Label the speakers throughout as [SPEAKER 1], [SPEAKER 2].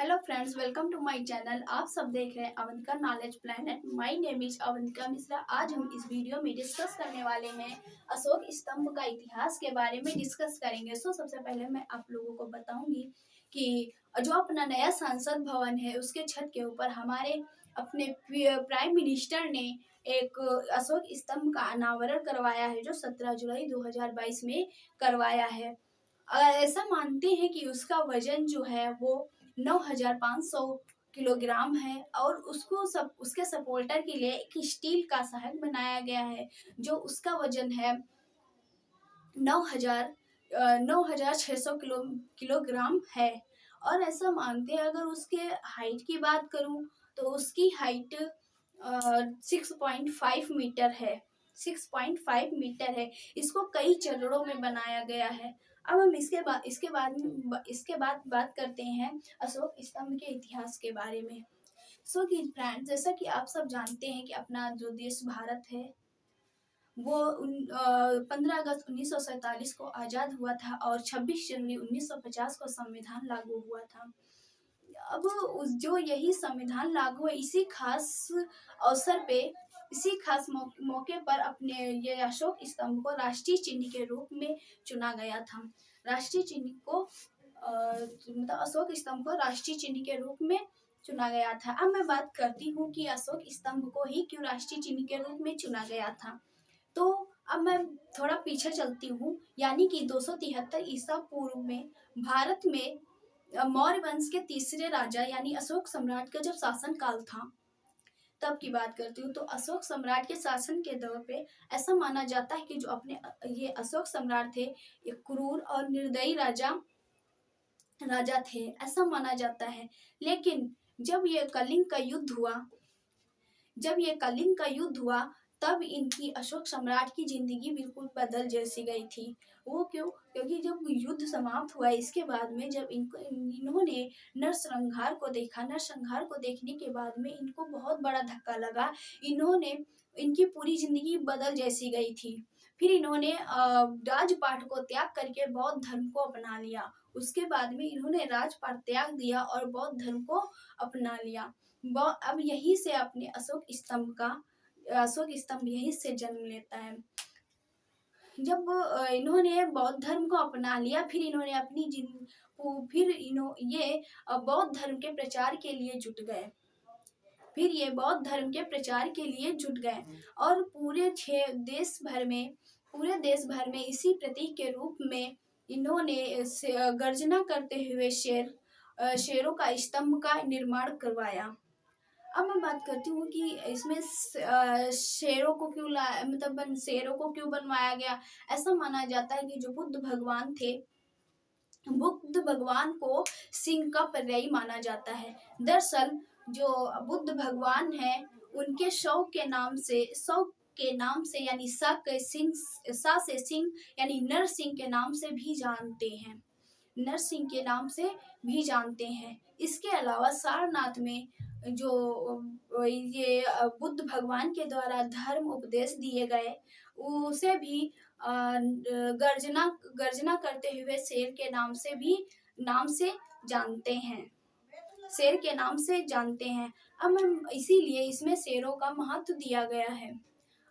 [SPEAKER 1] Hello friends, welcome to my channel. आप सब देख रहे हैं Avantika knowledge planet. My name is Avantika Mishra. आज हम इस वीडियो में डिस्कस करने वाले हैं अशोक स्तंभ का इतिहास के बारे में डिस्कस करेंगे। सबसे पहले मैं आप लोगों को बताऊंगी कि जो अपना नया संसद भवन है उसके छत के ऊपर हमारे अपने प्राइम मिनिस्टर ने एक अशोक स्तंभ का अनावरण करवाया है, जो 17 जुलाई 2022 में करवाया है। ऐसा मानते हैं कि उसका वजन जो है वो 9,500 किलोग्राम है और उसके सपोर्टर के लिए एक स्टील का सहायक बनाया गया है, जो उसका वजन है 9,600 किलोग्राम है। और ऐसा मानते हैं, अगर उसके हाइट की बात करूं तो उसकी हाइट 6.5 मीटर है। 6.5 मीटर है। इसको कई चरणों में बनाया गया है। अब हम इसके बाद बात करते हैं अशोक स्तंभ के इतिहास के बारे में। सो कि फ्रेंड्स, जैसा कि आप सब जानते हैं कि अपना जो देश भारत है वो 15 अगस्त 1947 को आज़ाद हुआ था और 26 जनवरी 1950 को संविधान लागू हुआ था। अब जो यही संविधान लागू है, इसी खास अवसर पे, इसी खास मौके पर अपने ये अशोक स्तंभ को राष्ट्रीय चिन्ह के रूप में चुना गया था। राष्ट्रीय चिन्ह को मतलब अशोक स्तंभ को राष्ट्रीय चिन्ह के रूप में चुना गया था। अब मैं बात करती हूँ कि अशोक स्तंभ को ही क्यों राष्ट्रीय चिन्ह के रूप में चुना गया था। तो अब मैं थोड़ा पीछे चलती हूँ, यानी कि 273 ईसा पूर्व में भारत में मौर्य वंश के तीसरे राजा यानी अशोक सम्राट का जब शासन काल था तब की बात करती हूँ। तो अशोक सम्राट के शासन के दौर पे ऐसा माना जाता है कि जो अपने ये अशोक सम्राट थे, एक क्रूर और निर्दयी राजा थे, ऐसा माना जाता है। लेकिन जब ये कलिंग का युद्ध हुआ तब इनकी अशोक सम्राट की जिंदगी बिल्कुल बदल जैसी गई थी। वो क्यों? क्योंकि जब युद्ध समाप्त हुआ, इसके बाद में जब इन्होंने नरसंहार को देखने के बाद में इनको बहुत बड़ा धक्का लगा। इनकी पूरी जिंदगी बदल जैसी गई थी। फिर इन्होंने राजपाट को त्याग करके बौद्ध धर्म को अपना लिया। उसके बाद में इन्होंने राजपाट त्याग दिया और बौद्ध धर्म को अपना लिया। अब यही से अपने अशोक स्तंभ यही से जन्म लेता है। जब इन्होंने बौद्ध धर्म को अपना लिया, फिर इन्होंने ये बौद्ध धर्म के प्रचार के लिए जुट गए और पूरे देश भर में इसी प्रतीक के रूप में इन्होंने गर्जना करते हुए शेरों का स्तंभ का निर्माण करवाया। अब मैं बात करती हूँ कि इसमें शेरों को क्यों बनवाया गया। ऐसा माना जाता है कि जो बुद्ध भगवान को सिंह का पर्यायी माना जाता है। दरअसल जो बुद्ध भगवान है उनके शव के नाम से यानी सा से सिंह यानी नरसिंह के नाम से भी जानते हैं। इसके अलावा सारनाथ में जो ये बुद्ध भगवान के द्वारा धर्म उपदेश दिए गए, उसे भी गर्जना करते हुए शेर के नाम से जानते हैं। अब इसीलिए इसमें शेरों का महत्व दिया गया है।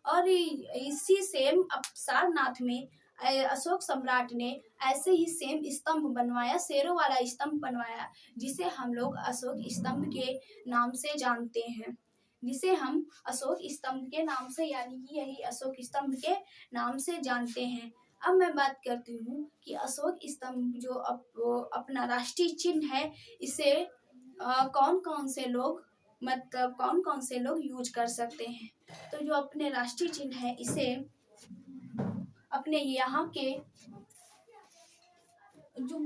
[SPEAKER 1] और इसी सेम सारनाथ में अशोक सम्राट ने ऐसे ही सेम स्तंभ बनवाया, शेरों वाला स्तंभ बनवाया, जिसे हम लोग अशोक स्तंभ के नाम से जानते हैं। यानी कि यही अशोक स्तंभ के नाम से जानते हैं। अब मैं बात करती हूँ कि अशोक स्तंभ जो अपना राष्ट्रीय चिन्ह है, इसे कौन कौन से लोग यूज कर सकते हैं। तो जो अपने राष्ट्रीय चिन्ह है, इसे अपने यहाँ के जो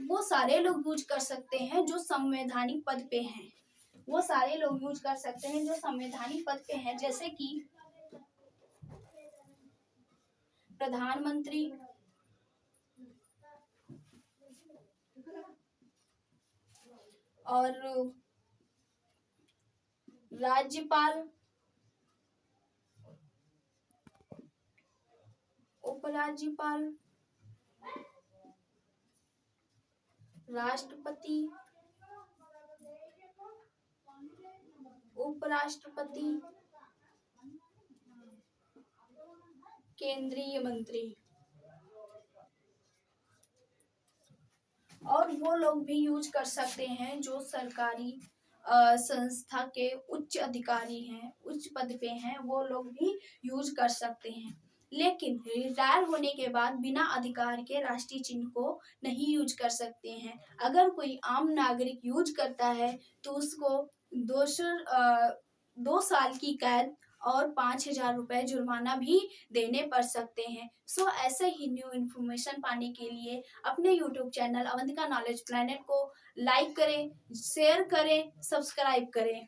[SPEAKER 1] वो सारे लोग यूज कर सकते हैं जो संवैधानिक पद पे हैं। जैसे कि प्रधानमंत्री, और राज्यपाल, उपराज्यपाल, राष्ट्रपति, उपराष्ट्रपति, केंद्रीय मंत्री और वो लोग भी यूज कर सकते हैं जो सरकारी संस्था के उच्च अधिकारी हैं, उच्च पद पे हैं, वो लोग भी यूज कर सकते हैं। लेकिन रिटायर होने के बाद बिना अधिकार के राष्ट्रीय चिन्ह को नहीं यूज कर सकते हैं। अगर कोई आम नागरिक यूज करता है तो उसको 2 साल की कैद और 5,000 रुपए जुर्माना भी देने पड़ सकते हैं। सो ऐसे ही न्यू इन्फॉर्मेशन पाने के लिए अपने YouTube channel Avantika knowledge planet को लाइक करें, शेयर करें, सब्सक्राइब करें।